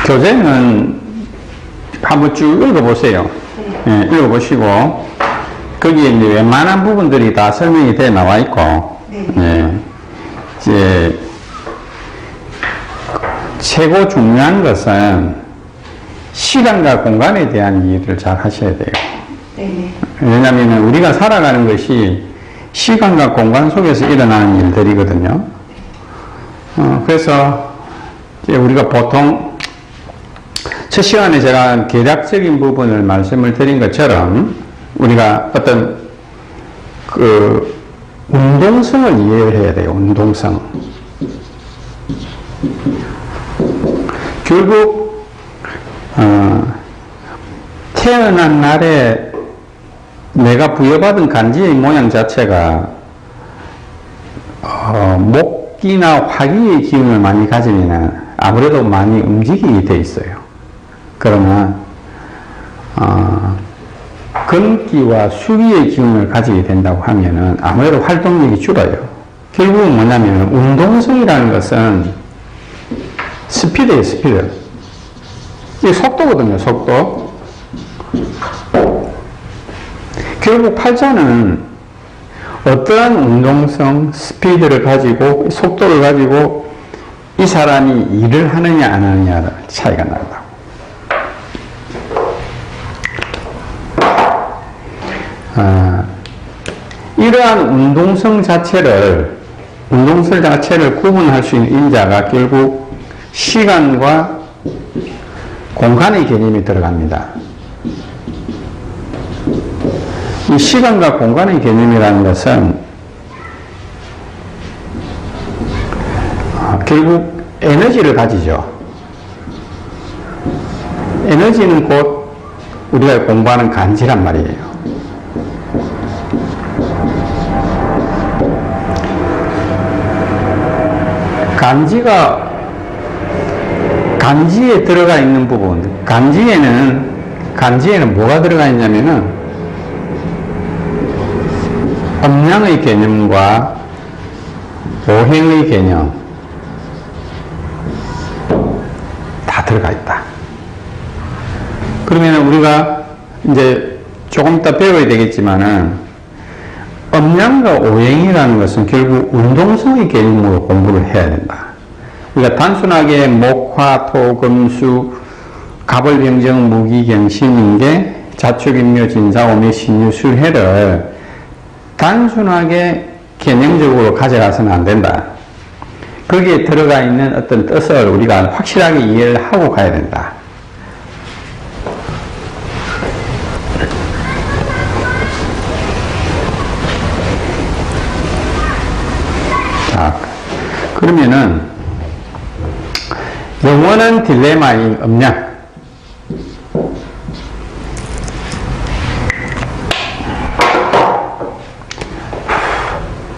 교재는 한번 쭉 읽어보세요. 예, 읽어보시고 거기에 이제 웬만한 부분들이 다 설명이 돼 나와 있고, 예, 이제 최고 중요한 것은 시간과 공간에 대한 이해를 잘 하셔야 돼요. 왜냐하면 우리가 살아가는 것이 시간과 공간 속에서 일어나는 일들이거든요. 그래서 이제 우리가 보통 첫 시간에 제가 개략적인 부분을 말씀을 드린 것처럼 우리가 어떤 그 운동성을 이해를 해야 돼요. 운동성. 결국 태어난 날에 내가 부여받은 간지의 모양 자체가 목기나 화기의 기운을 많이 가지면 아무래도 많이 움직이게 돼 있어요. 그러나 근기와 수기의 기운을 가지게 된다고 하면은 아무래도 활동력이 줄어요. 결국은 뭐냐면 운동성이라는 것은 스피드예요, 스피드. 이게 속도거든요, 속도. 결국 팔자는 어떠한 운동성, 스피드를 가지고, 속도를 가지고 이 사람이 일을 하느냐 안 하느냐 차이가 난다고. 이러한 운동성 자체를 구분할 수 있는 인자가 결국 시간과 공간의 개념이 들어갑니다. 이 시간과 공간의 개념이라는 것은 결국 에너지를 가지죠. 에너지는 곧 우리가 공부하는 간지란 말이에요. 간지에 들어가 있는 부분, 간지에는 뭐가 들어가 있냐면은 음량의 개념과 오행의 개념 다 들어가 있다. 그러면 우리가 이제 조금 이따 배워야 되겠지만은 음량과 오행이라는 것은 결국 운동성의 개념으로 공부를 해야 된다. 우리가 단순하게 목화, 토, 금, 수, 갑을병정, 무기경, 신인계, 자축인묘, 진사, 오미, 신유, 술해를 단순하게 개념적으로 가져가서는 안 된다. 거기에 들어가 있는 어떤 뜻을 우리가 확실하게 이해를 하고 가야 된다. 자, 그러면은 영원한 딜레마인 음량.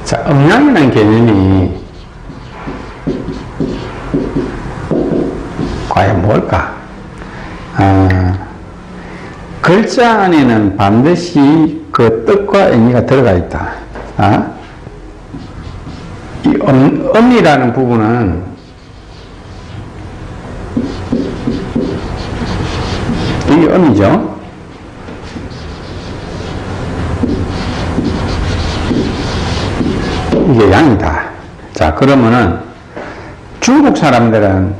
자, 음량이라는 개념이 과연 뭘까? 글자 안에는 반드시 그 뜻과 의미가 들어가 있다. 이 음이라는 부분은 이게 음이죠. 이게 양이다. 자, 그러면은 중국 사람들은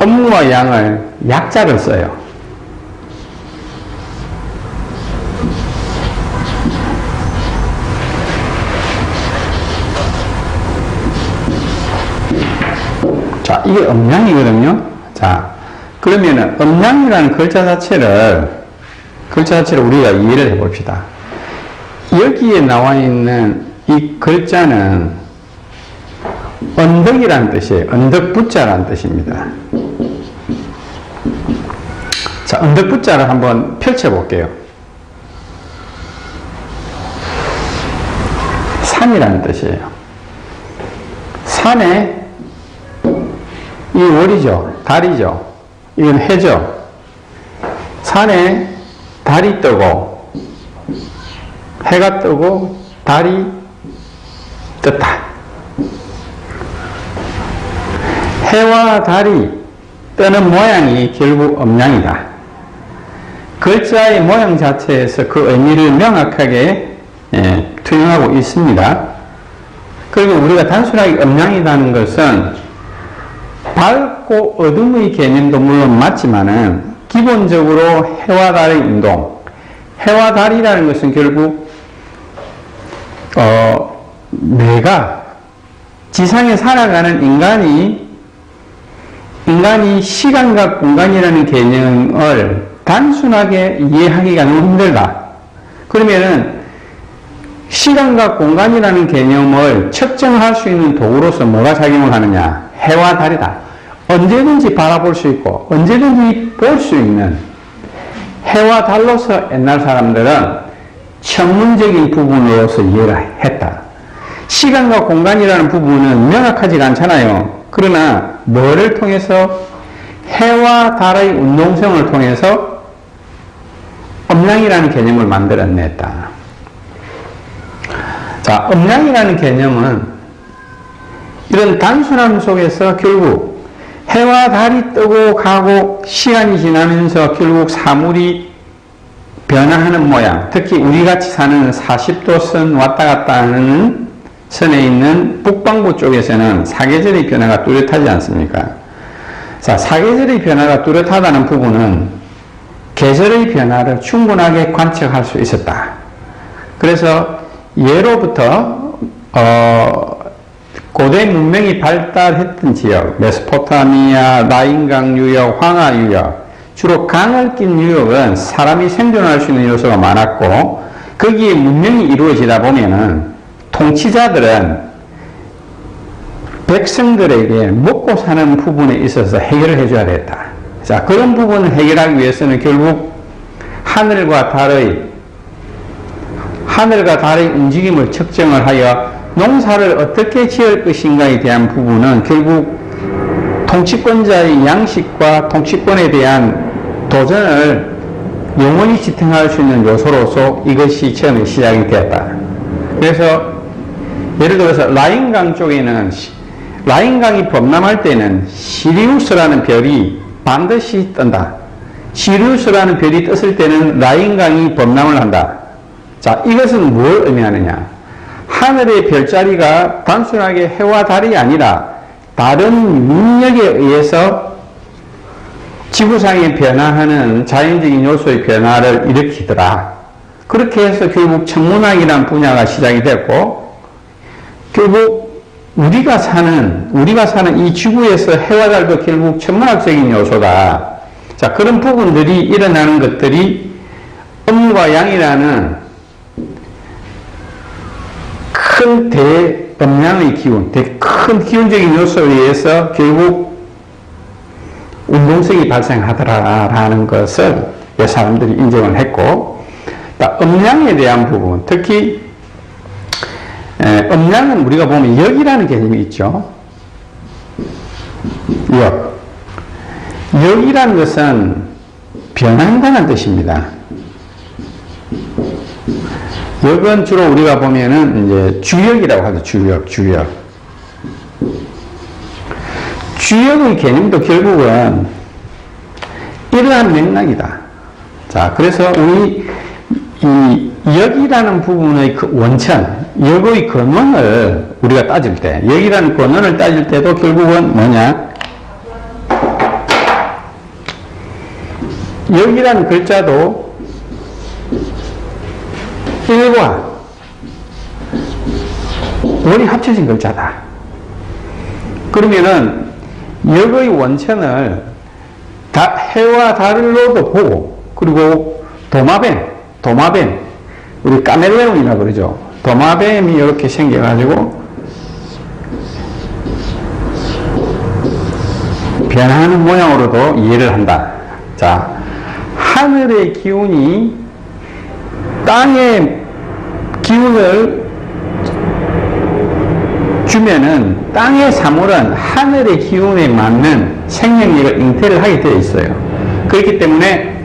음과 양을 약자를 써요. 자, 이게 음양이거든요. 자, 그러면은 음양이라는 글자 자체를 우리가 이해를 해봅시다. 여기에 나와 있는 이 글자는 언덕이라는 뜻이에요. 언덕부자라는 뜻입니다. 자, 언덕부자를 한번 펼쳐볼게요. 산이라는 뜻이에요. 산에 이 월이죠. 달이죠. 이건 해죠. 산에 달이 뜨고 해가 뜨고 달이 떴다. 해와 달이 뜨는 모양이 결국 음양이다. 글자의 모양 자체에서 그 의미를 명확하게 투영하고 있습니다. 그리고 우리가 단순하게 음양이라는 것은 밝고 어둠의 개념도 물론 맞지만은 기본적으로 해와 달의 운동, 해와 달이라는 것은 결국 내가 지상에 살아가는 인간이 시간과 공간이라는 개념을 단순하게 이해하기가 너무 힘들다. 그러면은 시간과 공간이라는 개념을 측정할 수 있는 도구로서 뭐가 작용을 하느냐? 해와 달이다. 언제든지 바라볼 수 있고 언제든지 볼 수 있는 해와 달로서 옛날 사람들은 천문적인 부분으로서 이해를 했다. 시간과 공간이라는 부분은 명확하지가 않잖아요. 그러나 뭐를 통해서? 해와 달의 운동성을 통해서 음양이라는 개념을 만들어냈다. 자, 음양이라는 개념은 이런 단순함 속에서 결국 해와 달이 뜨고 가고 시간이 지나면서 결국 사물이 변화하는 모양, 특히 우리같이 사는 40도 선 왔다 갔다 하는 선에 있는 북반구 쪽에서는 사계절의 변화가 뚜렷하지 않습니까? 자, 사계절의 변화가 뚜렷하다는 부분은 계절의 변화를 충분하게 관측할 수 있었다. 그래서 예로부터 고대 문명이 발달했던 지역, 메소포타미아, 나인강 유역, 황하 유역, 주로 강을 낀 유역은 사람이 생존할 수 있는 요소가 많았고 거기에 문명이 이루어지다 보면은 통치자들은 백성들에게 먹고 사는 부분에 있어서 해결을 해줘야 됐다. 자, 그런 부분을 해결하기 위해서는 결국 하늘과 달의 움직임을 측정을 하여 농사를 어떻게 지을 것인가에 대한 부분은 결국 통치권자의 양식과 통치권에 대한 도전을 영원히 지탱할 수 있는 요소로서 이것이 처음에 시작이 되었다. 그래서 예를 들어서 라인강 쪽에는 라인강이 범람할 때는 시리우스라는 별이 반드시 뜬다. 시리우스라는 별이 떴을 때는 라인강이 범람을 한다. 자, 이것은 뭘 의미하느냐? 하늘의 별자리가 단순하게 해와 달이 아니라 다른 능력에 의해서 지구상에 변화하는 자연적인 요소의 변화를 일으키더라. 그렇게 해서 결국 천문학이라는 분야가 시작이 됐고, 결국 우리가 사는 이 지구에서 해와 달도 결국 천문학적인 요소다. 자, 그런 부분들이 일어나는 것들이 음과 양이라는 큰 대음양의 기운, 큰 기운적인 요소에 의해서 결국 운동성이 발생하더라라는 것을 사람들이 인정을 했고, 음양에 대한 부분, 특히 음양은 우리가 보면 역이라는 개념이 있죠. 역이라는 것은 변한다는 뜻입니다. 역은 주로 우리가 보면은 이제 주역이라고 하죠. 주역의 개념도 결국은 이러한 맥락이다. 자, 그래서 우리 이 역이라는 부분의 그 원천, 역의 근원을 우리가 따질 때, 역이라는 근원을 따질 때도 결국은 뭐냐? 역이라는 글자도 일과 원이 합쳐진 글자다. 그러면은 역의 원천을 해와 달로도 보고, 그리고 도마뱀, 우리 카멜레온이라고 그러죠. 도마뱀이 이렇게 생겨가지고 변하는 모양으로도 이해를 한다. 자, 하늘의 기운이 땅의 기운을 주면은 땅의 사물은 하늘의 기운에 맞는 생명력을 잉태를 하게 되어 있어요. 그렇기 때문에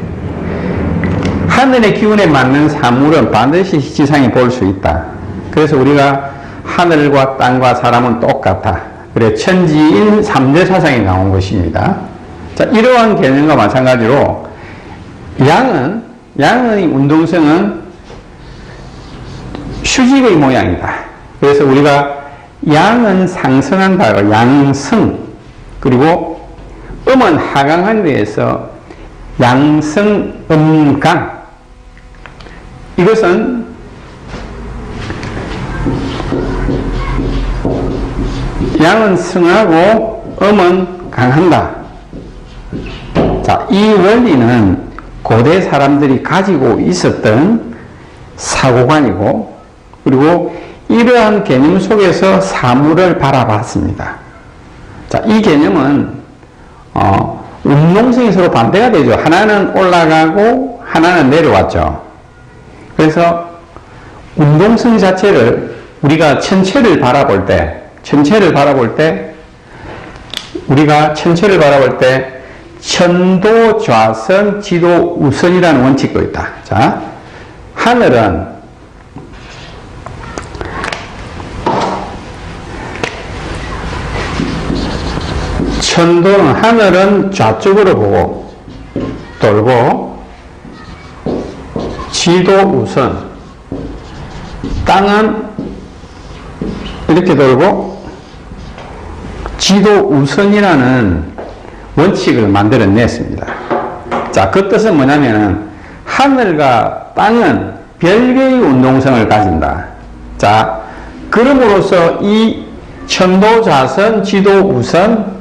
하늘의 기운에 맞는 사물은 반드시 지상에 볼 수 있다. 그래서 우리가 하늘과 땅과 사람은 똑같다. 그래 천지인 3대 사상이 나온 것입니다. 자, 이러한 개념과 마찬가지로 양의 운동성은 수직의 모양이다. 그래서 우리가 양은 상승한다. 양승. 그리고 음은 하강한 데에서 양승, 음강. 이것은 양은 승하고 음은 강한다. 자, 이 원리는 고대 사람들이 가지고 있었던 사고관이고, 그리고 이러한 개념 속에서 사물을 바라봤습니다. 자, 이 개념은 운동성이 서로 반대가 되죠. 하나는 올라가고 하나는 내려왔죠. 그래서 운동성 자체를 우리가 천체를 바라볼 때 천도 좌선 지도 우선이라는 원칙도 있다. 자, 하늘은 좌쪽으로 보고 돌고, 지도 우선, 땅은 이렇게 돌고 지도 우선이라는 원칙을 만들어냈습니다. 자, 그 뜻은 뭐냐면은 하늘과 땅은 별개의 운동성을 가진다. 자, 그럼으로써 이 천도 좌선 지도 우선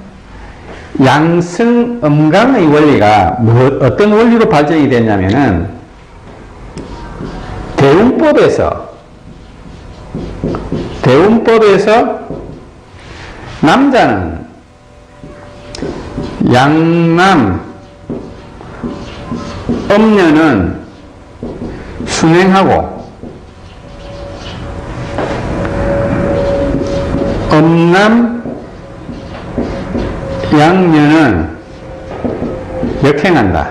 양승 음강의 원리가 어떤 원리로 발전이 됐냐면은 대운법에서 남자는 양남, 음녀는 순행하고 음남, 양녀는 역행한다.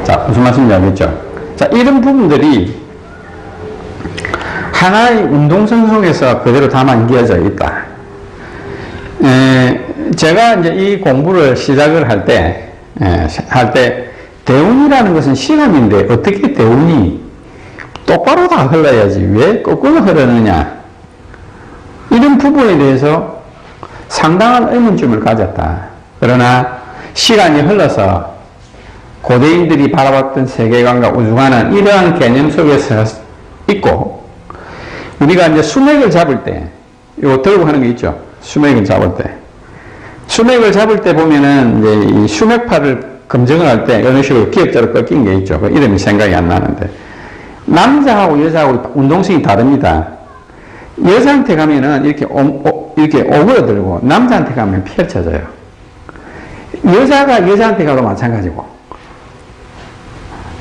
자, 무슨 말씀인지 알겠죠? 자, 이런 부분들이 하나의 운동성 속에서 그대로 담아기어져 있다. 제가 이제 이 공부를 시작을 할 때, 대운이라는 것은 시감인데 어떻게 대운이 똑바로 다 흘러야지 왜 거꾸로 흐르느냐, 이런 부분에 대해서 상당한 의문점을 가졌다. 그러나 시간이 흘러서 고대인들이 바라봤던 세계관과 우주관은 이러한 개념 속에서 있고, 우리가 이제 수맥을 잡을 때, 이거 들고 하는 게 있죠. 수맥을 잡을 때 보면은 이제 이 수맥파를 검증을 할 때 이런 식으로 기역자로 꺾인 게 있죠. 그 이름이 생각이 안 나는데, 남자하고 여자하고 운동성이 다릅니다. 여자한테 가면은 이렇게 오그러들고, 남자한테 가면 펼쳐져요. 여자가 여자한테 가도 마찬가지고,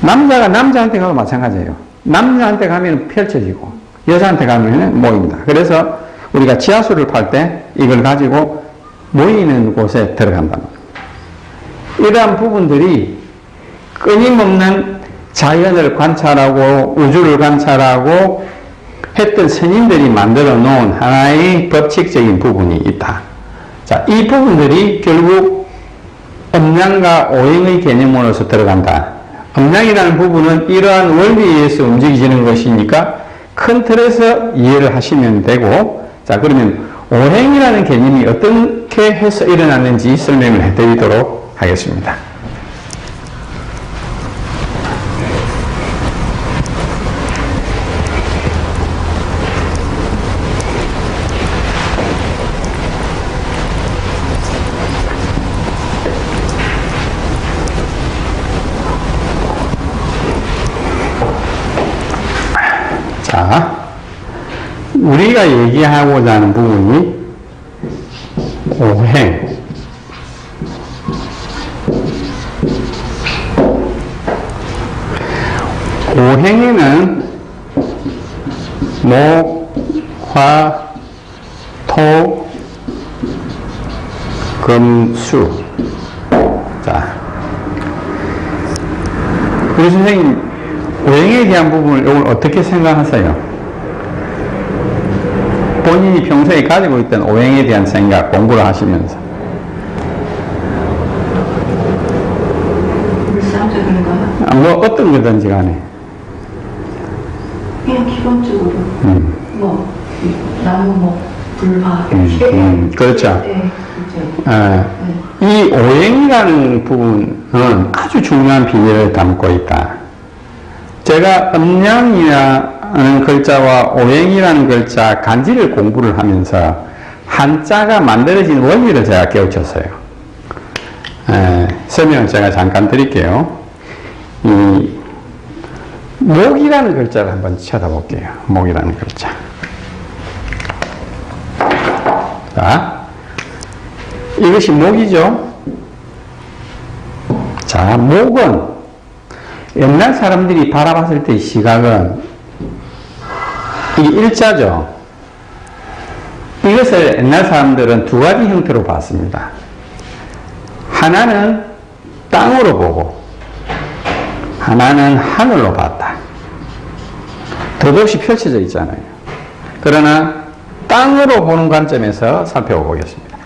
남자가 남자한테 가도 마찬가지예요. 남자한테 가면 펼쳐지고, 여자한테 가면 모입니다. 그래서 우리가 지하수를 팔 때 이걸 가지고 모이는 곳에 들어간다. 이러한 부분들이 끊임없는 자연을 관찰하고 우주를 관찰하고 했던 스님들이 만들어 놓은 하나의 법칙적인 부분이 있다. 자, 이 부분들이 결국 음양과 오행의 개념으로서 들어간다. 음양이라는 부분은 이러한 원리에 의해서 움직이는 것이니까 큰 틀에서 이해를 하시면 되고, 자, 그러면 오행이라는 개념이 어떻게 해서 일어났는지 설명을 해드리도록 하겠습니다. 자, 우리가 얘기하고자 하는 부분이 오행. 오행에는 목, 화, 토, 금, 수. 자, 우리 선생님, 오행에 대한 부분을 이걸 어떻게 생각하세요? 본인이 평소에 가지고 있던 오행에 대한 생각, 공부를 하시면서. 기본적인가요? 뭐 어떤 거든지 간에. 그냥 기본적으로 뭐 나무 뭐 불화 그렇죠. 네, 그렇죠. 이 오행이라는 부분은 아주 중요한 비밀을 담고 있다. 제가 음양이라는 글자와 오행이라는 글자 간지를 공부를 하면서 한자가 만들어진 원리를 제가 깨우쳤어요. 설명을 제가 잠깐 드릴게요. 이 목이라는 글자를 한번 쳐다볼게요. 목이라는 글자. 자, 이것이 목이죠. 자, 목은 옛날 사람들이 바라봤을 때 시각은 이게 일자죠. 이것을 옛날 사람들은 두 가지 형태로 봤습니다. 하나는 땅으로 보고 하나는 하늘로 봤다. 덧없이 펼쳐져 있잖아요. 그러나 땅으로 보는 관점에서 살펴보겠습니다.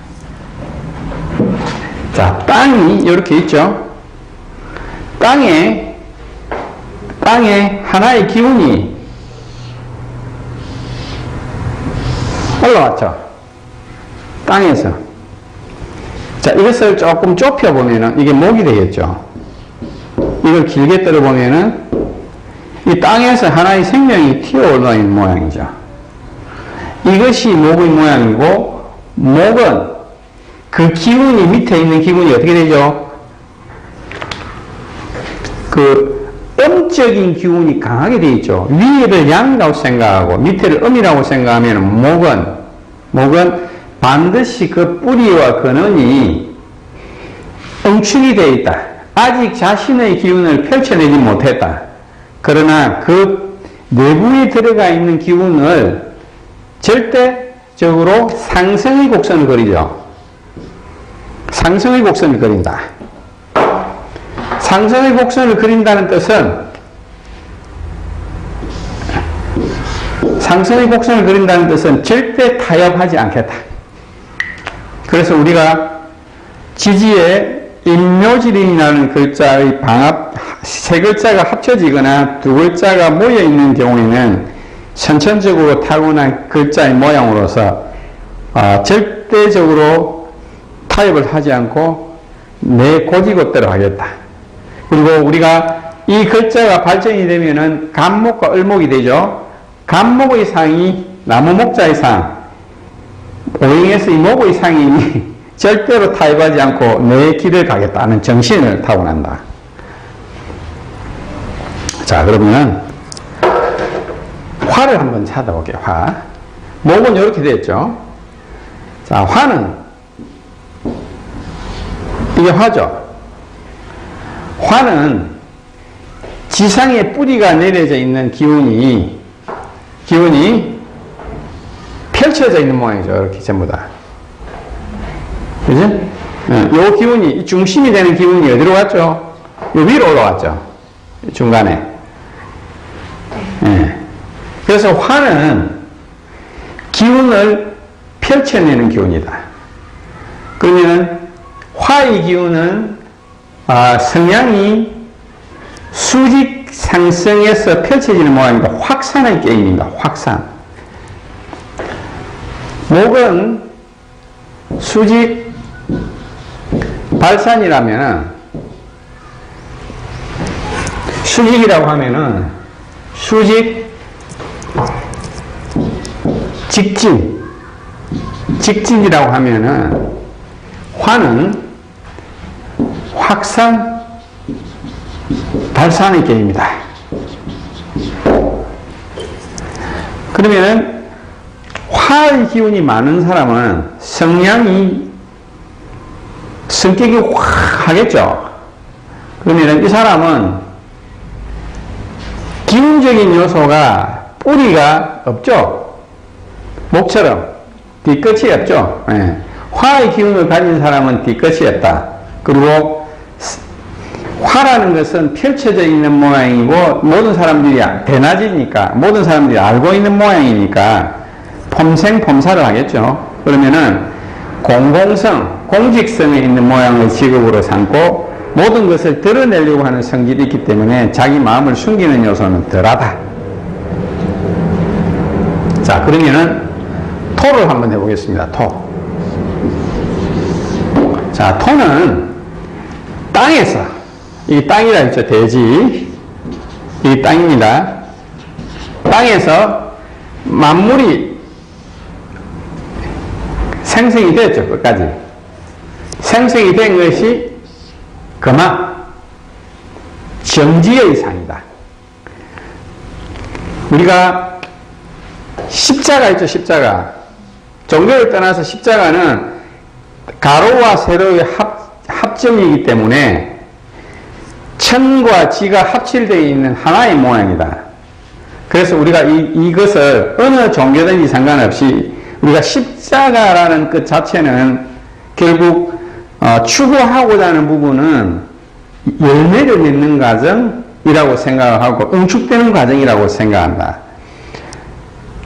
자, 땅이 이렇게 있죠. 땅에 하나의 기운이 올라왔죠. 땅에서. 자, 이것을 조금 좁혀보면은 이게 목이 되겠죠. 이걸 길게 떨어보면은 이 땅에서 하나의 생명이 튀어올라 있는 모양이죠. 이것이 목의 모양이고, 목은 그 기운이 밑에 있는 기운이 어떻게 되죠? 그 음적인 기운이 강하게 되어 있죠. 위를 양이라고 생각하고 밑에를 음이라고 생각하면 목은 반드시 그 뿌리와 근원이 응축이 되어 있다. 아직 자신의 기운을 펼쳐내지 못했다. 그러나 그 내부에 들어가 있는 기운을 절대적으로 상승의 곡선을 그리죠. 상승의 곡선을 그린다. 상승의 곡선을 그린다는 뜻은 상승의 곡선을 그린다는 뜻은 절대 타협하지 않겠다. 그래서 우리가 지지에 임묘지림이라는 글자의 방합, 세 글자가 합쳐지거나 두 글자가 모여 있는 경우에는 선천적으로 타고난 글자의 모양으로서 절대적으로 타협을 하지 않고 내 고지것대로 하겠다. 그리고 우리가 이 글자가 발전이 되면은 간목과 을목이 되죠. 간목의 상이 나무 목자의 상, 오행에서 이 목의 상이 절대로 타협하지 않고 내 길을 가겠다는 정신을 타고난다. 자, 그러면 화를 한번 찾아볼게요. 화. 목은 이렇게 되었죠. 자, 화는 이게 화죠. 화는 지상에 뿌리가 내려져 있는 기운이 펼쳐져 있는 모양이죠. 이렇게 전부 다. 그죠? 요 기운이, 중심이 되는 기운이 어디로 갔죠? 요 위로 올라왔죠. 중간에. 그래서 화는 기운을 펼쳐내는 기운이다. 그러면 화의 기운은 성향이 수직 상승해서 펼쳐지는 모양입니다. 확산의 게임입니다. 확산. 목은 수직 발산이라면은, 수직이라고 하면은 수직 직진이라고 하면은 화는 확산 발산의 게임이다. 그러면은 화의 기운이 많은 사람은 성격이 확 하겠죠. 그러면은 이 사람은 기운적인 요소가 뿌리가 없죠. 목처럼 뒤끝이 없죠. 화의 기운을 가진 사람은 뒤끝이 없다. 그리고 화라는 것은 펼쳐져 있는 모양이고 모든 사람들이 대낮이니까 모든 사람들이 알고 있는 모양이니까 폼생폼사를 하겠죠. 그러면은 공공성, 공직성에 있는 모양을 직업으로 삼고 모든 것을 드러내려고 하는 성질이 있기 때문에 자기 마음을 숨기는 요소는 덜하다. 자, 그러면은 토를 한번 해보겠습니다. 토. 자, 토는 땅에서, 이 땅이라 했죠. 대지. 이 땅입니다. 땅에서 만물이 생성이 되었죠. 끝까지. 생성이 된 것이 그만 정지의 상이다. 우리가 십자가 있죠. 십자가. 종교를 떠나서 십자가는 가로와 세로의 합점이기 때문에 천과 지가 합칠되어 있는 하나의 모양이다. 그래서 우리가 이것을 어느 종교든지 상관없이 우리가 십자가라는 것 자체는 결국 추구하고자 하는 부분은 열매를 맺는 과정이라고 생각하고 응축되는 과정이라고 생각한다.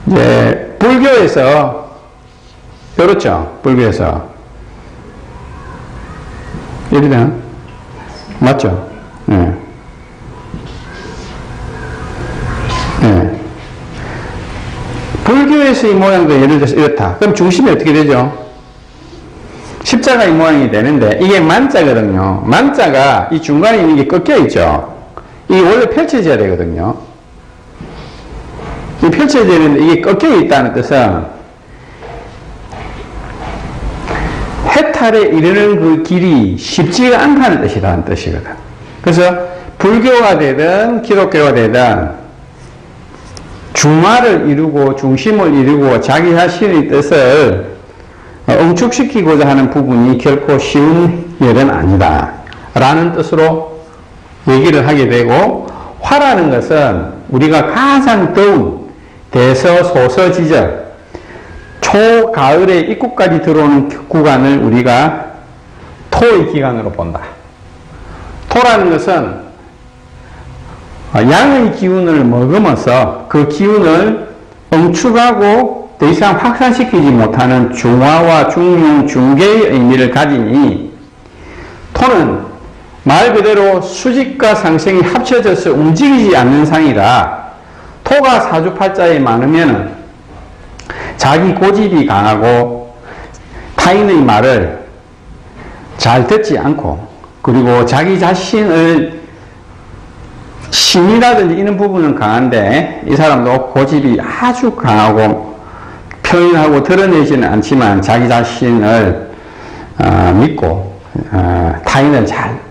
이제 불교에서 그렇죠. 불교에서 이러나 맞죠? 네. 네. 불교에서 이 모양도 예를 들어서 이렇다. 그럼 중심이 어떻게 되죠? 십자가 이 모양이 되는데 이게 만자거든요. 만자가 이 중간에 있는 게 꺾여 있죠. 이게 원래 펼쳐져야 되거든요. 이 펼쳐져야 되는데 이게 꺾여 있다는 뜻은 해탈에 이르는 그 길이 쉽지가 않다는 뜻이라는 뜻이거든. 그래서 불교가 되든 기독교가 되든 중화를 이루고 중심을 이루고 자기 자신의 뜻을 응축시키고자 하는 부분이 결코 쉬운 일은 아니다 라는 뜻으로 얘기를 하게 되고, 화라는 것은 우리가 가장 더운 대서소서지절 초가을에 입구까지 들어오는 구간을 우리가 토의 기간으로 본다. 토라는 것은 양의 기운을 머금어서 그 기운을 응축하고 더 이상 확산시키지 못하는 중화와 중용, 중계의 의미를 가지니, 토는 말 그대로 수직과 상생이 합쳐져서 움직이지 않는 상이라 토가 사주팔자에 많으면 자기 고집이 강하고 타인의 말을 잘 듣지 않고, 그리고 자기 자신을 신이라든지 이런 부분은 강한데 이 사람도 고집이 아주 강하고 표현하고 드러내지는 않지만 자기 자신을 믿고 타인을 잘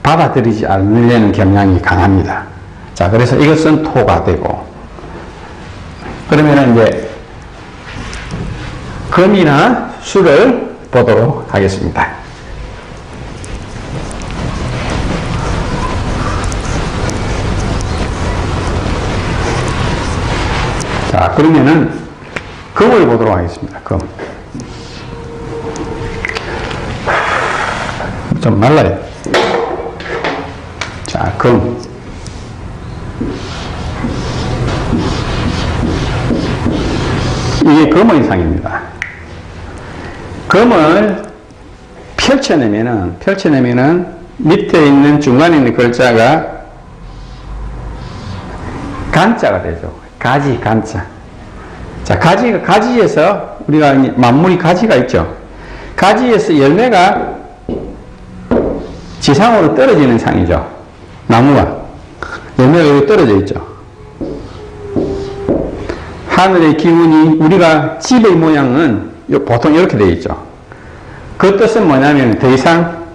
받아들이지 않으려는 경향이 강합니다. 자, 그래서 이것은 토가 되고, 그러면 이제 금이나 수를 보도록 하겠습니다. 자, 그러면은 금을 보도록 하겠습니다. 금. 좀 말라요. 자, 금. 이게 금의 상입니다. 금을 펼쳐내면은 밑에 있는 중간에 있는 글자가 간자가 되죠. 가지, 간자. 자, 가지에서 우리가 만물이 가지가 있죠. 가지에서 열매가 지상으로 떨어지는 상이죠. 나무가. 열매가 여기 떨어져 있죠. 하늘의 기운이, 우리가 집의 모양은 보통 이렇게 되어 있죠. 그 뜻은 뭐냐면 더 이상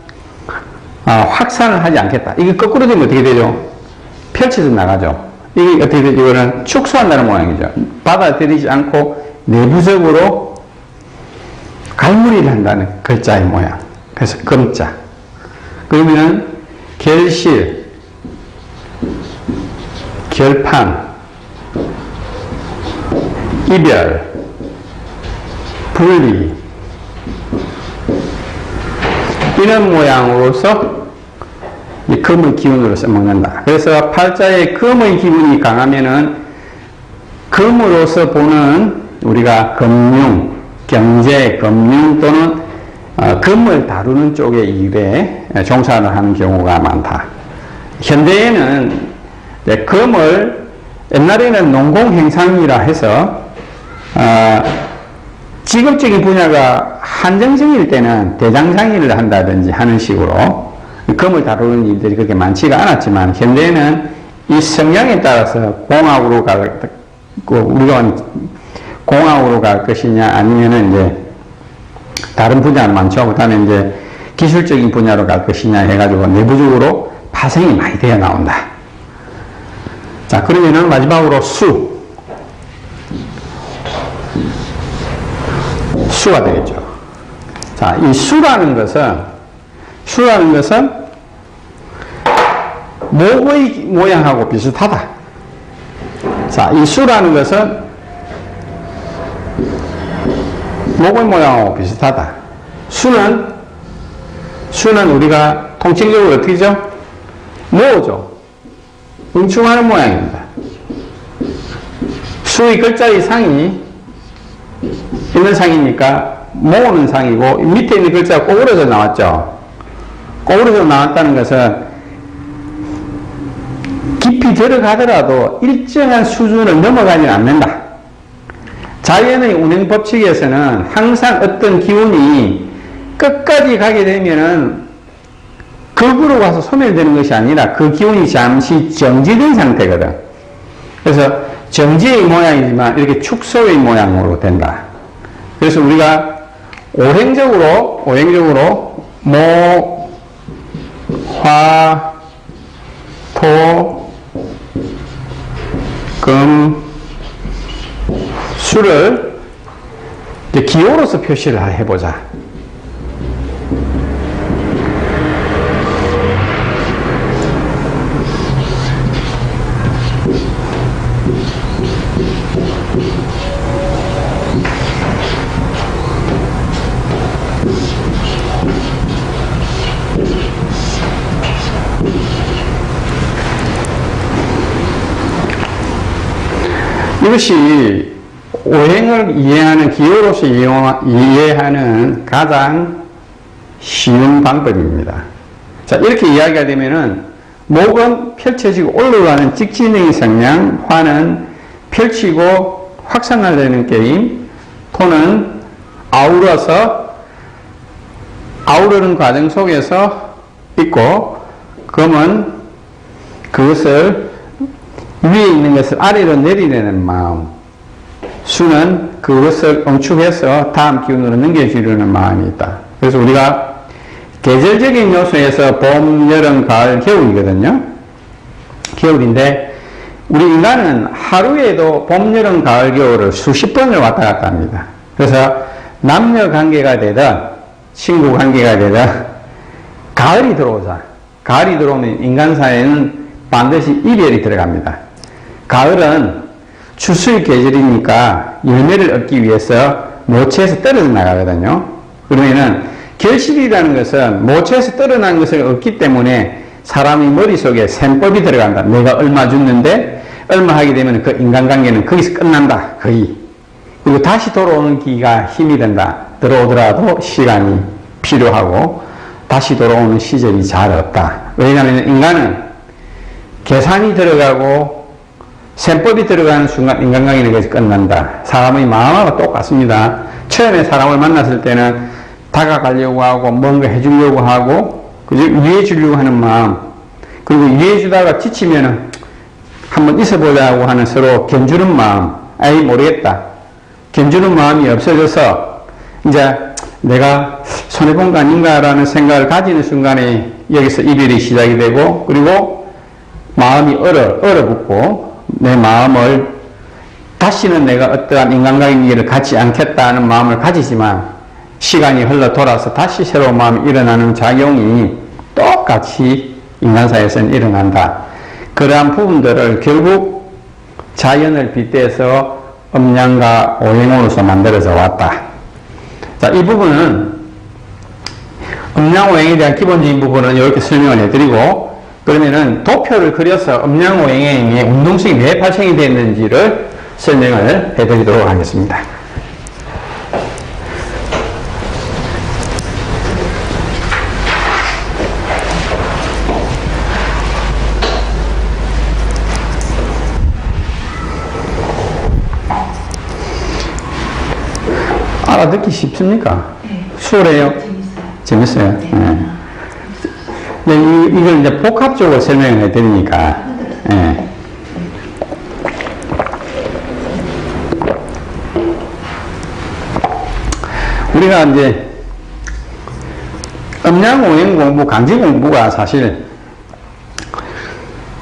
확산을 하지 않겠다. 이게 거꾸로 되면 어떻게 되죠? 펼쳐져 나가죠. 이게 어떻게 되죠? 이거는 축소한다는 모양이죠. 받아들이지 않고 내부적으로 갈무리를 한다는 글자의 모양. 그래서 금자. 그러면은 결실, 결판, 이별, 분리, 이런 모양으로서 이 금의 기운으로 써먹는다. 그래서 팔자에 금의 기운이 강하면은 금으로서 보는 우리가 금융, 경제, 금융 또는 금을 다루는 쪽의 일에 종사를 하는 경우가 많다. 현대에는 금을 옛날에는 농공행상이라 해서 직업적인 분야가 한정적일 때는 대장장이를 한다든지 하는 식으로 금을 다루는 일들이 그렇게 많지가 않았지만 현대에는 이 성향에 따라서 공학으로 우리가 공학으로 갈 것이냐 아니면은 이제 다른 분야는 많죠. 그다음에 이제 기술적인 분야로 갈 것이냐 해가지고 내부적으로 파생이 많이 되어 나온다. 자, 그러면은 마지막으로 수가 되겠죠. 자, 이 수라는 것은 목의 모양하고 비슷하다. 자, 이 수라는 것은 목의 모양하고 비슷하다. 수는 우리가 통칭적으로 어떻게 죠? 모죠. 응축하는 모양입니다. 수의 글자의 상이 있는 상이니까 모으는 상이고 밑에 있는 글자가 꼬부러져 나왔죠. 꼬부러져 나왔다는 것은 깊이 들어가더라도 일정한 수준을 넘어가지 않는다. 자연의 운행 법칙에서는 항상 어떤 기운이 끝까지 가게 되면은 극으로 가서 소멸되는 것이 아니라 그 기운이 잠시 정지된 상태거든. 그래서 정지의 모양이지만 이렇게 축소의 모양으로 된다. 그래서 우리가 오행적으로 모, 화, 토, 금, 수를 이제 기호로서 표시를 해보자. 이것이 오행을 이해하는 기호로서 이해하는 가장 쉬운 방법입니다. 자, 이렇게 이야기가 되면은 목은 펼쳐지고 올라가는 직진의 성향, 화는 펼치고 확산하려는 게임, 토는 아우르는 과정 속에서 있고, 금은 그것을 위에 있는 것을 아래로 내리려는 마음, 수는 그것을 응축해서 다음 기운으로 넘겨주려는 마음이 있다. 그래서 우리가 계절적인 요소에서 봄, 여름, 가을, 겨울이거든요. 겨울인데 우리 인간은 하루에도 봄, 여름, 가을, 겨울을 수십 번을 왔다 갔다 합니다. 그래서 남녀 관계가 되든 친구 관계가 되든 가을이 들어오면 인간 사회는 반드시 이별이 들어갑니다. 가을은 추수의 계절이니까 열매를 얻기 위해서 모처에서 떨어져 나가거든요. 그러면은 결실이라는 것은 모처에서 떨어난 것을 얻기 때문에 사람의 머릿속에 셈법이 들어간다. 내가 얼마 줬는데 얼마 하게 되면 그 인간관계는 거기서 끝난다. 거의. 그리고 다시 돌아오는 기가 힘이 된다. 들어오더라도 시간이 필요하고 다시 돌아오는 시절이 잘 없다. 왜냐하면 인간은 계산이 들어가고 셈법이 들어가는 순간 인간관계는 거기서 끝난다. 사람의 마음하고 똑같습니다. 처음에 사람을 만났을 때는 다가가려고 하고 뭔가 해주려고 하고 그죠? 위해 주려고 하는 마음, 그리고 위해 주다가 지치면은 한번 있어보려고 하는 서로 견주는 마음, 아이 모르겠다 견주는 마음이 없어져서 이제 내가 손해본 거 아닌가라는 생각을 가지는 순간에 여기서 이별이 시작이 되고, 그리고 마음이 얼어붙고 내 마음을 다시는 내가 어떠한 인간관계를 갖지 않겠다는 마음을 가지지만 시간이 흘러 돌아서 다시 새로운 마음이 일어나는 작용이 똑같이 인간사에서는 일어난다. 그러한 부분들을 결국 자연을 빗대서 음양과 오행으로서 만들어져 왔다. 자, 이 부분은 음양오행에 대한 기본적인 부분은 이렇게 설명을 해드리고, 그러면은 도표를 그려서 음양오행의 운동성이 왜 발생이 됐는지를 설명을 해드리도록 하겠습니다. 알아듣기 쉽습니까? 네. 수월해요? 재밌어요. 재밌어요? 네. 근데 이걸 이제 복합적으로 설명을 해드리니까, 예. 우리가 이제 음양오행 공부, 강지 공부가 사실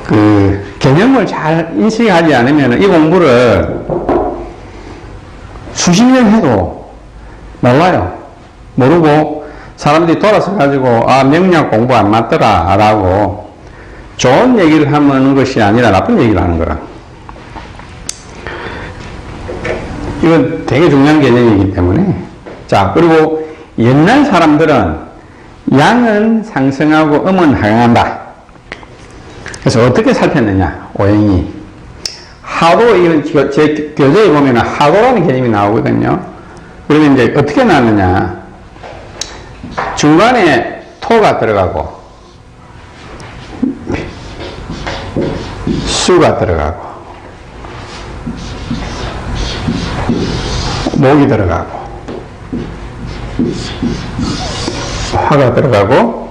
그 개념을 잘 인식하지 않으면 이 공부를 수십 년 해도 몰라요. 모르고 사람들이 돌아서 가지고 명리학 공부 안 맞더라 라고 좋은 얘기를 하는 것이 아니라 나쁜 얘기를 하는 거라. 이건 되게 중요한 개념이기 때문에. 자, 그리고 옛날 사람들은 양은 상승하고 음은 하강한다. 그래서 어떻게 살폈느냐, 오행이. 하도, 이런, 제 교재에 보면 하도라는 개념이 나오거든요. 그러면 이제 어떻게 나왔느냐. 중간에 토가 들어가고, 수가 들어가고, 목이 들어가고, 화가 들어가고,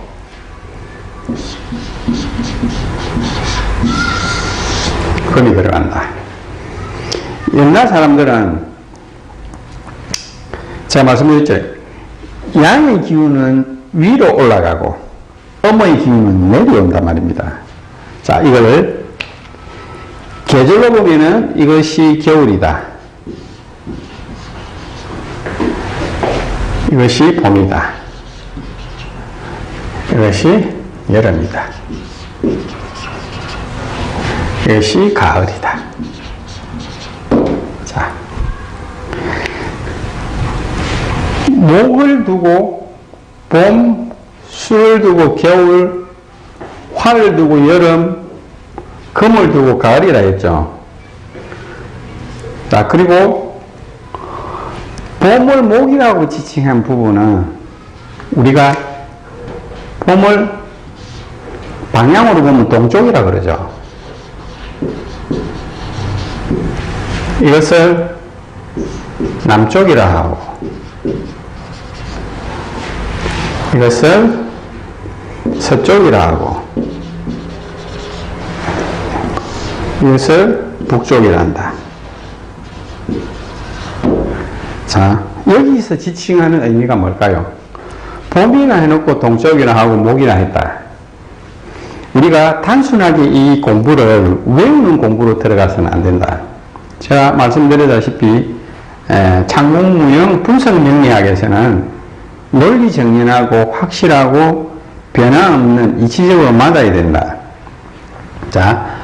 금이 들어간다. 옛날 사람들은 제가 말씀드렸죠. 양의 기운은 위로 올라가고 음의 기운은 내려온단 말입니다. 자, 이걸 계절로 보면은 이것이 겨울이다. 이것이 봄이다. 이것이 여름이다. 이것이 가을이다. 자, 목을 두고 봄, 수를 두고 겨울, 화를 두고 여름, 금을 두고 가을이라 했죠. 자, 그리고 봄을 목이라고 지칭한 부분은 우리가 봄을 방향으로 보면 동쪽이라 그러죠. 이것을 남쪽이라 하고 이것을 서쪽이라 하고 이것을 북쪽이라 한다. 자, 여기서 지칭하는 의미가 뭘까요? 봄이라 해놓고 동쪽이라 하고 목이라 했다. 우리가 단순하게 이 공부를 외우는 공부로 들어가서는 안 된다. 제가 말씀드렸다시피 창공무형 분석명리학에서는 논리 정연하고 확실하고 변화없는 이치적으로 맞아야 된다. 자,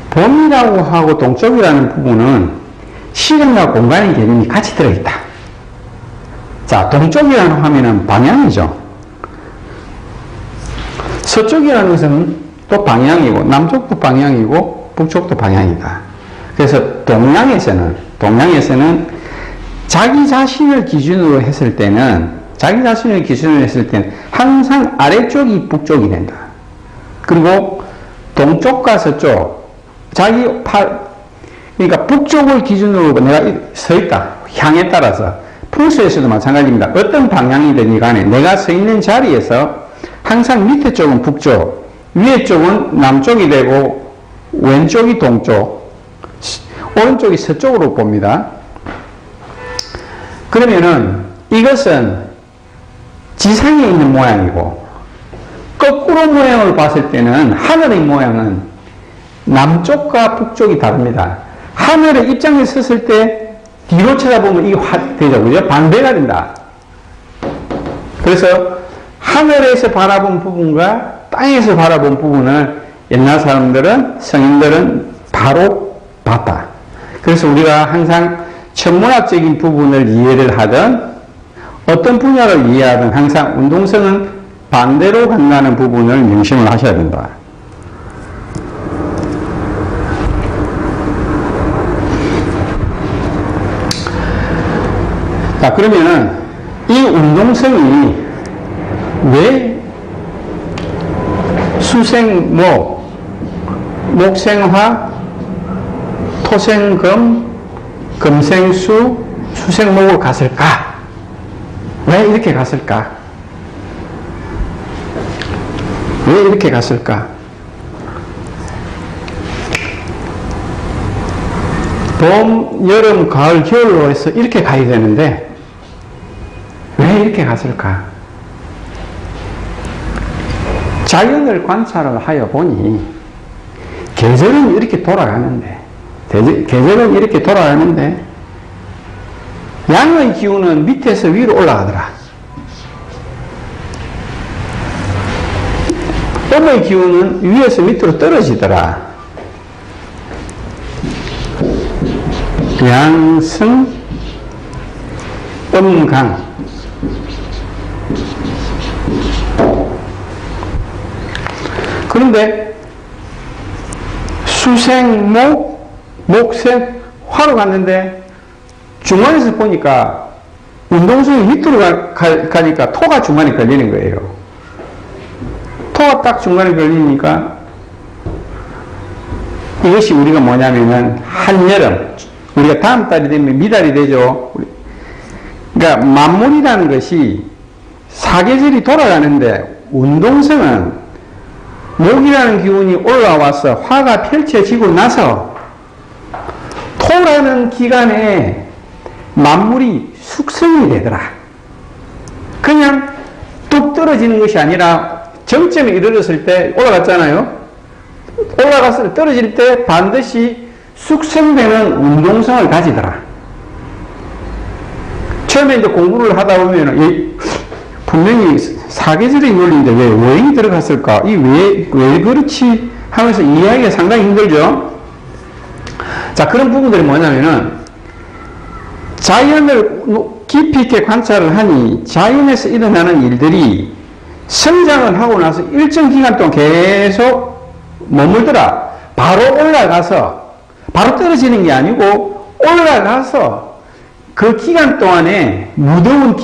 봄이라고 하고 동쪽이라는 부분은 시간과 공간의 개념이 같이 들어있다. 자, 동쪽이라는 하면은 방향이죠. 서쪽이라는 것은 또 방향이고 남쪽도 방향이고 북쪽도 방향이다. 그래서 동양에서는 자기 자신을 기준으로 했을 때는 항상 아래쪽이 북쪽이 된다. 그리고 동쪽과 서쪽, 그러니까 북쪽을 기준으로 내가 서 있다. 향에 따라서. 풍수에서도 마찬가지입니다. 어떤 방향이든 간에 내가 서 있는 자리에서 항상 밑에 쪽은 북쪽, 위에 쪽은 남쪽이 되고 왼쪽이 동쪽, 오른쪽이 서쪽으로 봅니다. 그러면은 이것은 지상에 있는 모양이고 거꾸로 모양을 봤을 때는 하늘의 모양은 남쪽과 북쪽이 다릅니다. 하늘의 입장에 섰을 때 뒤로 쳐다보면 이게 되죠. 그죠? 반대가 된다. 그래서 하늘에서 바라본 부분과 땅에서 바라본 부분을 옛날 사람들은, 성인들은 바로 봤다. 그래서 우리가 항상 천문학적인 부분을 이해를 하든 어떤 분야를 이해하든 항상 운동성은 반대로 간다는 부분을 명심을 하셔야 된다. 자, 그러면은 이 운동성이 왜 수생목, 목생화, 토생금, 금생수, 수생목을 갔을까? 왜 이렇게 갔을까? 왜 이렇게 갔을까? 봄, 여름, 가을, 겨울로 해서 이렇게 가야 되는데 왜 이렇게 갔을까? 자연을 관찰을 하여 보니 계절은 이렇게 돌아가는데 계절은 이렇게 돌아가는데 양의 기운은 밑에서 위로 올라가더라. 음의 기운은 위에서 밑으로 떨어지더라. 양승, 음강. 그런데 수생, 목, 목생, 화로 갔는데 중간에서 보니까 운동성이 밑으로 가니까 토가 중간에 걸리는 거예요. 토가 딱 중간에 걸리니까 이것이 우리가 뭐냐면은 한여름, 우리가 다음 달이 되면 미달이 되죠. 그러니까 만물이라는 것이 사계절이 돌아가는데 운동성은 목이라는 기운이 올라와서 화가 펼쳐지고 나서 토라는 기간에 만물이 숙성이 되더라. 그냥 뚝 떨어지는 것이 아니라 정점에 이르렀을 때 올라갔잖아요. 올라가서 떨어질 때 반드시 숙성되는 운동성을 가지더라. 처음에 이제 공부를 하다 보면 분명히 사계절의 논리인데 왜 오행이 들어갔을까? 왜 그렇지? 하면서 이해하기가 상당히 힘들죠? 자, 그런 부분들이 뭐냐면은 자연을 깊이 있게 관찰을 하니 자연에서 일어나는 일들이 성장을 하고 나서 일정 기간 동안 계속 머물더라. 바로 올라가서 바로 떨어지는 게 아니고 올라가서 그 기간 동안에 무더운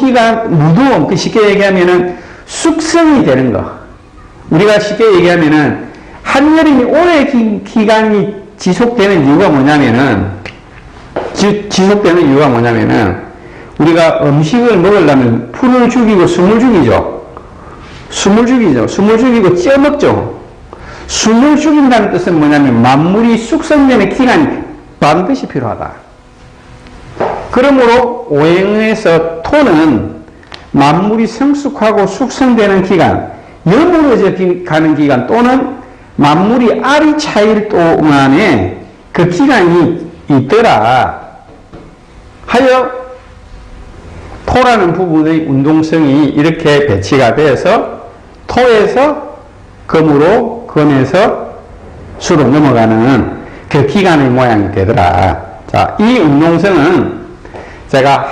그 쉽게 얘기하면은 숙성이 되는 거. 우리가 쉽게 얘기하면은 한여름이 오래 기간이 지속되는 이유가 뭐냐면은 우리가 음식을 먹으려면 풀을 죽이고 숨을 죽이죠. 숨을 죽이고 쪄먹죠. 숨을 죽인다는 뜻은 뭐냐면 만물이 숙성되는 기간이 반드시 필요하다. 그러므로 오행에서 토는 만물이 성숙하고 숙성되는 기간, 여물어져 가는 기간 또는 만물이 알이 차일 동안에 그 기간이 있더라 하여 토라는 부분의 운동성이 이렇게 배치가 돼서 토에서 금으로, 금에서 수로 넘어가는 그 기간의 모양이 되더라. 자, 이 운동성은 제가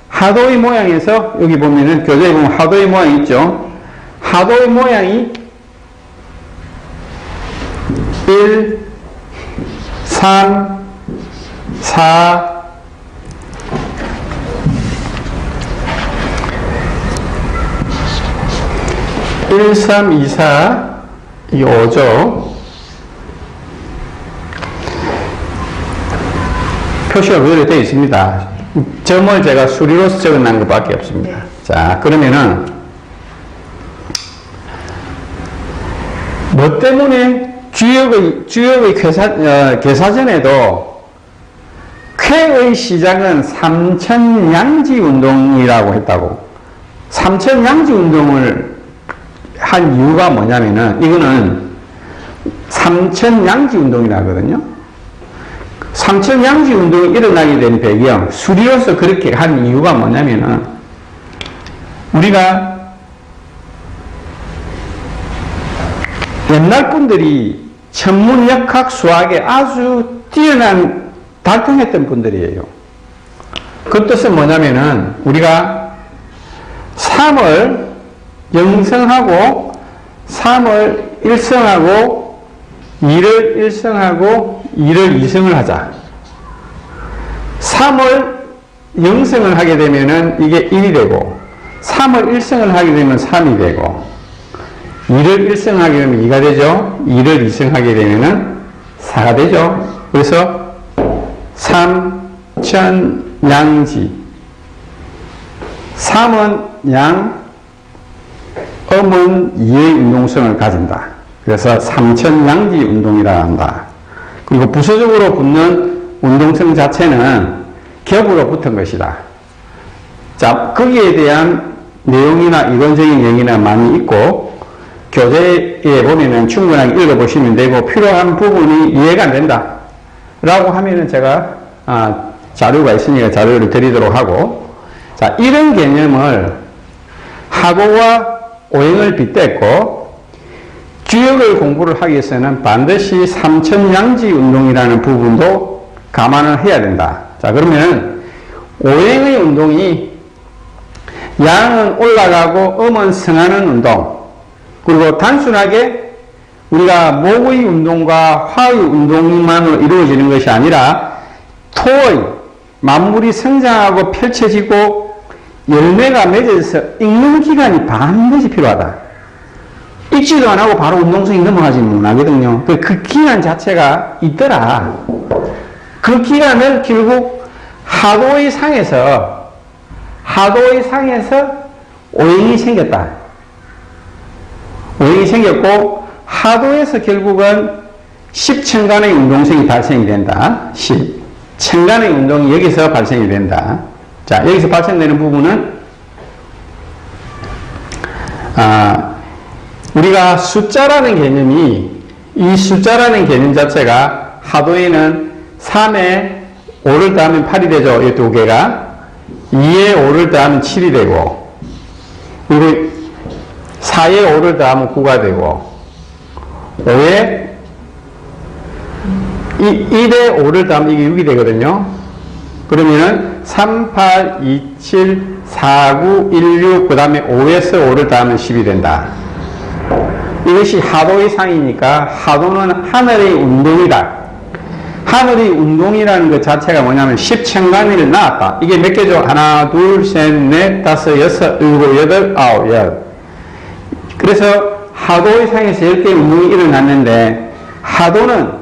하도의 모양에서 여기 보면은 교재에 보면 하도의 모양 있죠. 하도의 모양이 1, 3, 4, 1, 3, 2, 4, 이 5죠. 표시가 그대로 되어 있습니다. 점을 제가 수리로서 적어놓은 것밖에 없습니다. 네. 자, 그러면은 뭐 때문에 주역의 계사전에도 쾌의 시작은 삼천양지 운동이라고 했다고. 삼천양지 운동을 한 이유가 뭐냐면은 이거는 삼천양지 운동이라 하거든요. 삼천양지 운동이 일어나게 된 배경, 수리로서 그렇게 한 이유가 뭐냐면은 우리가 옛날 분들이 천문역학 수학에 아주 뛰어난 달통했던 분들이에요. 그 뜻은 뭐냐면은 우리가 3을 영성하고 3을 1성하고 2를 1성하고 2를 2성을 하자. 3을 0성을 하게 되면은 이게 1이 되고 3을 1성을 하게 되면 3이 되고 2를 1성 하게 되면 2가 되죠. 2를 2성 하게 되면은 4가 되죠. 그래서 삼천양지 3은 양, 음은 2의 운동성을 가진다. 그래서 삼천양지 운동이라 한다. 그리고 부수적으로 붙는 운동성 자체는 겹으로 붙은 것이다. 자, 거기에 대한 내용이나 이론적인 얘기나 많이 있고, 교재에 보면은 충분하게 읽어보시면 되고, 필요한 부분이 이해가 안 된다. 라고 하면은 제가, 자료가 있으니까 자료를 드리도록 하고, 자, 이런 개념을 하고와 오행을 빗댔고, 주역을 공부를 하기 위해서는 반드시 삼천양지 운동이라는 부분도 감안을 해야 된다. 자, 그러면 오행의 운동이 양은 올라가고 음은 승하는 운동, 그리고 단순하게 우리가 목의 운동과 화의 운동만으로 이루어지는 것이 아니라 토의 만물이 성장하고 펼쳐지고 열매가 맺어서 익는 기간이 반드시 필요하다. 익지도 안 하고 바로 운동성이 넘어가지는 못하거든요. 그 기간 자체가 있더라. 그 기간을 결국 하도의 상에서 오행이 생겼다. 오행이 생겼고 하도에서 결국은 10천간의 운동성이 발생이 된다. 10천간의 운동이 여기서 발생이 된다. 자, 여기서 발생되는 부분은 우리가 숫자라는 개념이, 이 숫자라는 개념 자체가 하도에는 3에 5를 더하면 8이 되죠. 이 두 개가. 2에 5를 더하면 7이 되고, 그리고 4에 5를 더하면 9가 되고, 5에 1에 5를 더하면 이게 6이 되거든요. 그러면은 3, 8, 2, 7, 4, 9, 1, 6, 그 다음에 5에서 5를 더하면 10이 된다. 이것이 하도의 상이니까 하도는 하늘의 운동이다. 하늘의 운동이라는 것 자체가 뭐냐면 10천간을 낳았다. 이게 몇 개죠? 하나, 둘, 셋, 넷, 다섯, 여섯, 일곱, 여덟, 아홉, 열. 그래서 하도의 상에서 10개의 운동이 일어났는데, 하도는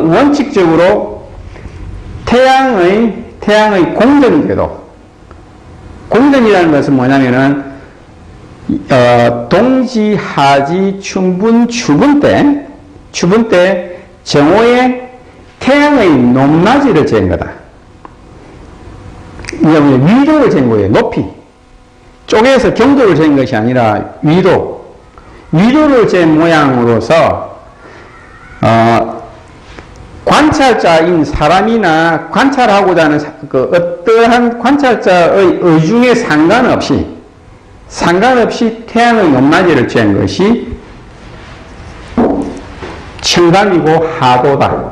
원칙적으로 태양의 공전궤도. 공전이라는 것은 뭐냐면은 동지, 하지, 춘분, 추분 때 정오에 태양의 높낮이를 재는 거다. 위로를 재는 거예요. 높이. 쪼개서 경도를 재는 것이 아니라 위로를 잰 모양으로서 관찰자인 사람이나 관찰하고자 하는 어떠한 관찰자의 의중에 상관없이 태양의 높낮이를 잰 것이 천간이고 하도다.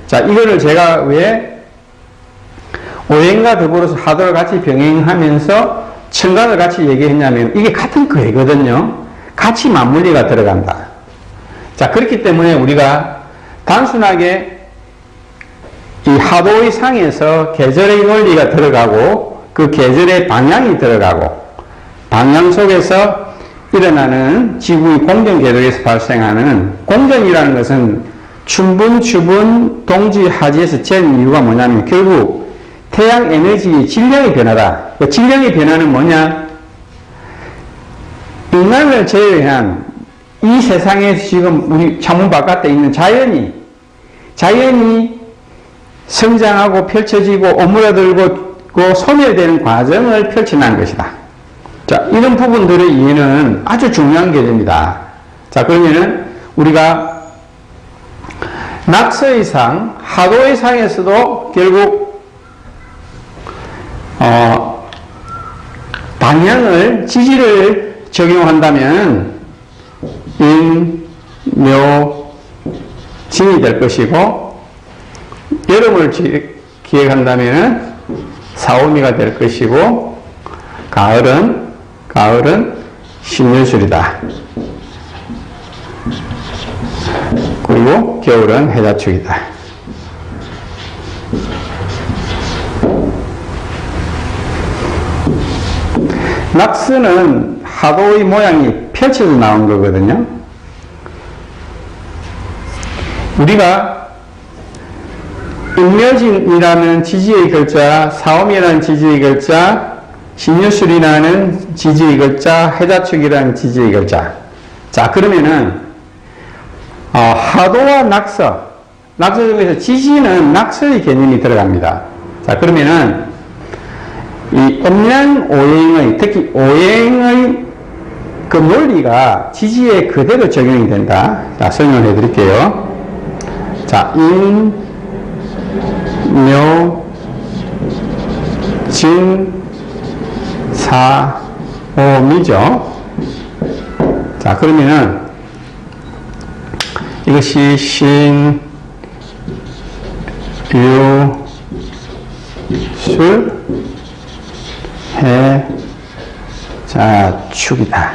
자, 이거를 제가 왜 오행과 더불어서 하도를 같이 병행하면서 천간을 같이 얘기했냐면, 이게 같은 거거든요. 같이 맞물리가 들어간다. 자, 그렇기 때문에 우리가 단순하게 이 하도의 상에서 계절의 원리가 들어가고, 그 계절의 방향이 들어가고, 방향 속에서 일어나는 지구의 공전 궤도에서 발생하는 공전이라는 것은 춘분, 추분, 동지, 하지에서 잰 이유가 뭐냐면 결국 태양 에너지의 질량의 변화다. 그 질량의 변화는 뭐냐? 인간을 제외한 이 세상에 지금 우리 창문 바깥에 있는 자연이 성장하고 펼쳐지고 오므라들고 소멸되는 과정을 펼쳐난 것이다. 자, 이런 부분들의 이해는 아주 중요한 개념이다. 자, 그러면은 우리가 낙서의 상, 하도의 상에서도 결국 방향을, 지지를 적용한다면 인, 묘, 진이 될 것이고, 여름을 기획한다면 사오미가 될 것이고, 가을은 신년술이다. 그리고 겨울은 해자축이다. 낙서는 하도의 모양이 펼쳐져 나온 거거든요. 우리가 인묘진이라는 지지의 글자, 사오미라는 지지의 글자, 신유술이라는 지지의 글자, 해자축이라는 지지의 글자. 자, 그러면은, 하도와 낙서. 낙서 중에서 지지는 낙서의 개념이 들어갑니다. 자, 그러면은, 이 음양 오행의, 특히 오행의 그 논리가 지지에 그대로 적용이 된다. 자, 설명해 드릴게요. 자, 인, 묘, 진, 사, 오미죠. 자, 그러면은 이것이 신, 유, 술, 해, 자, 축이다.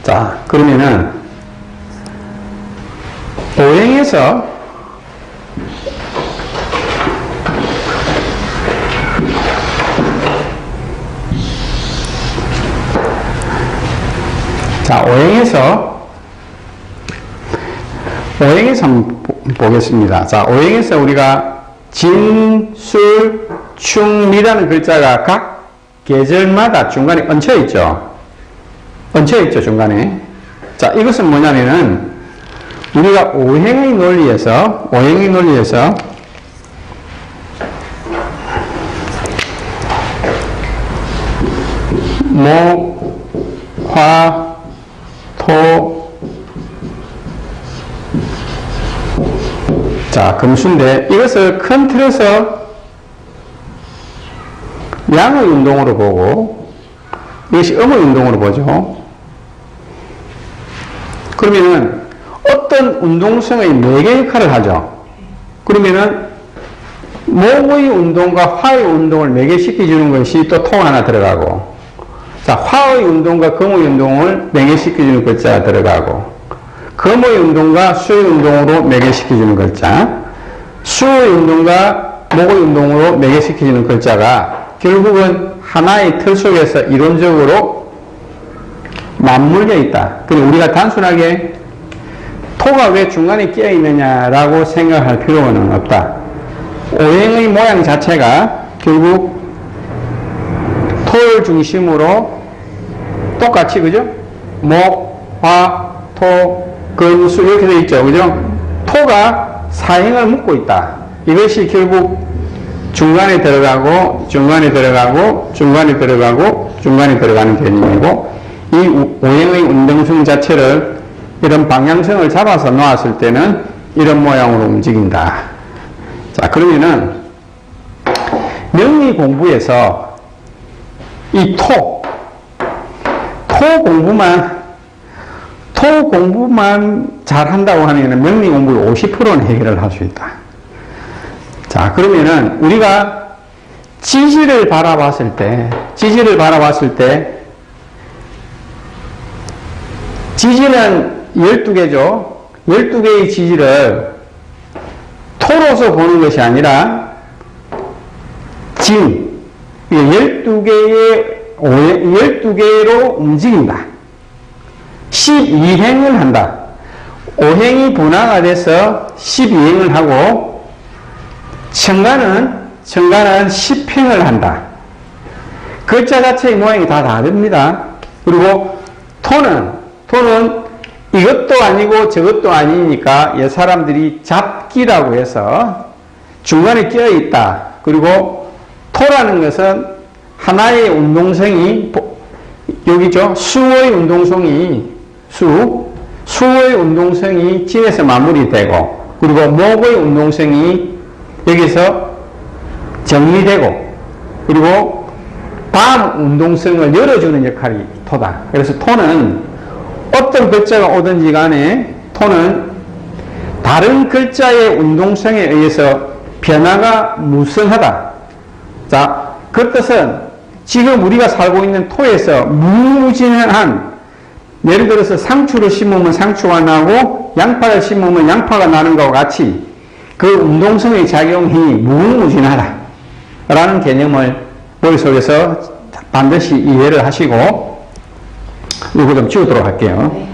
자, 그러면은 오행에서 자, 오행에서 한번 보겠습니다. 자, 오행에서 우리가 진, 술, 충, 미라는 글자가 각 계절마다 중간에 얹혀 있죠. 얹혀 있죠, 중간에. 자, 이것은 뭐냐면은 우리가 오행의 논리에서 목, 화, 토, 자, 금수인데 이것을 큰 틀에서 양의 운동으로 보고 이것이 음의 운동으로 보죠. 그러면은 어떤 운동성의 매개 역할을 하죠. 그러면은 목의 운동과 화의 운동을 매개시켜주는 것이 또 토가 하나 들어가고, 자, 화의 운동과 금의 운동을 매개시켜주는 글자가 들어가고, 금의 운동과 수의 운동으로 매개시켜주는 글자, 수의 운동과 목의 운동으로 매개시켜주는 글자가 결국은 하나의 틀 속에서 이론적으로 맞물려 있다. 그리고 우리가 단순하게 토가 왜 중간에 끼어 있느냐라고 생각할 필요는 없다. 오행의 모양 자체가 결국 토를 중심으로 똑같이, 그죠? 목, 화, 토, 금, 수 이렇게 되어 있죠. 그죠? 토가 사행을 묶고 있다. 이것이 결국 중간에 들어가고 중간에 들어가고 중간에 들어가고 중간에 들어가는 개념이고, 이 오행의 운동성 자체를 이런 방향성을 잡아서 놓았을 때는 이런 모양으로 움직인다. 자, 그러면은 명리 공부에서 이 토 공부만 잘 한다고 하면은 명리 공부를 50%는 해결을 할 수 있다. 자, 그러면은 우리가 지지를 바라봤을 때 지지는 12개죠. 12개의 지지를 토로서 보는 것이 아니라 진, 12개로 움직인다. 12행을 한다. 5행이 분화가 돼서 12행을 하고, 천간은 10행을 한다. 글자 자체의 모양이 다 다릅니다. 그리고 토는 이것도 아니고 저것도 아니니까 사람들이 잡기라고 해서 중간에 끼어 있다. 그리고 토라는 것은 하나의 운동성이 여기죠. 수의 운동성이 수의 운동성이 진에서 마무리되고, 그리고 목의 운동성이 여기서 정리되고, 그리고 다음 운동성을 열어주는 역할이 토다. 그래서 토는 어떤 글자가 오든지 간에 토는 다른 글자의 운동성에 의해서 변화가 무성하다. 자, 그 뜻은 지금 우리가 살고 있는 토에서 무궁무진한, 예를 들어서 상추를 심으면 상추가 나고 양파를 심으면 양파가 나는 것과 같이 그 운동성의 작용이 무궁무진하다 라는 개념을 머릿속에서 반드시 이해를 하시고 이거 좀 지우도록 할게요.